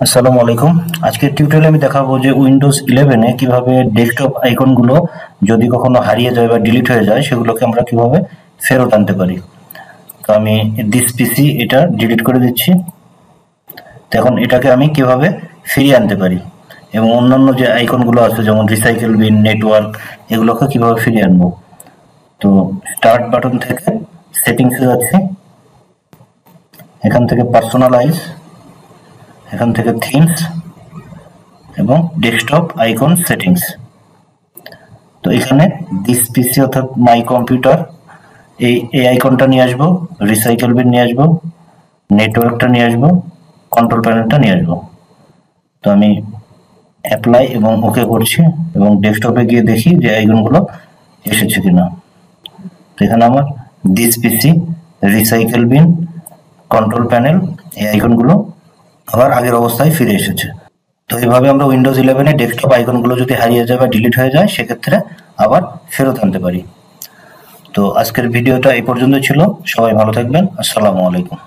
আসসালামু আলাইকুম। আজকের টিউটোরিয়ালে আমি দেখাবো যে উইন্ডোজ 11 এ কিভাবে ডেস্কটপ আইকনগুলো যদি কখনো হারিয়ে যায় বা ডিলিট হয়ে যায় সেগুলোকে আমরা কিভাবে ফেরত আনতে পারি। তো আমি দিস পিসি এটা ডিলিট করে দিচ্ছি। তো এখন এটাকে আমি কিভাবে ফিরিয়ে আনতে পারি এবং অন্যান্য যে আইকনগুলো আছে যেমন রিসাইকেল বিন, নেটওয়ার্ক, এগুলোকে কিভাবে ফিরিয়ে আনবো। তো স্টার্ট বাটন থেকে সেটিংসে যাচ্ছি, এখান থেকে পার্সোনালাইজ, এখান থেকে থিমস এবং ডেস্কটপ আইকন সেটিংস। তো এখানে দিস পিসি অর্থাৎ মাই কম্পিউটার এই আইকনটা নিয়ে আসবো, রিসাইকেল বিন নিয়ে আসবো, নেটওয়ার্কটা নিয়ে আসবো, কন্ট্রোল প্যানেলটা নিয়ে আসবো। তো আমি অ্যাপ্লাই এবং ওকে করছি এবং ডেস্কটপে গিয়ে দেখি যে আইকনগুলো এসেছে কিনা। তো এখানে আমার this PC, recycle bin, control panel এই আইকনগুলো আবার আগের অবস্থায় ফিরে এসেছে। তো এইভাবে আমরা উইন্ডোজ 11 এ ডেস্কটপ আইকনগুলো যদি হারিয়ে যায় বা ডিলিট হয়ে যায় সেক্ষেত্রে আবার ফেরত আনতে পারি। তো আজকের ভিডিওটা এই পর্যন্ত ছিল। সবাই ভালো থাকবেন। আসসালামু আলাইকুম।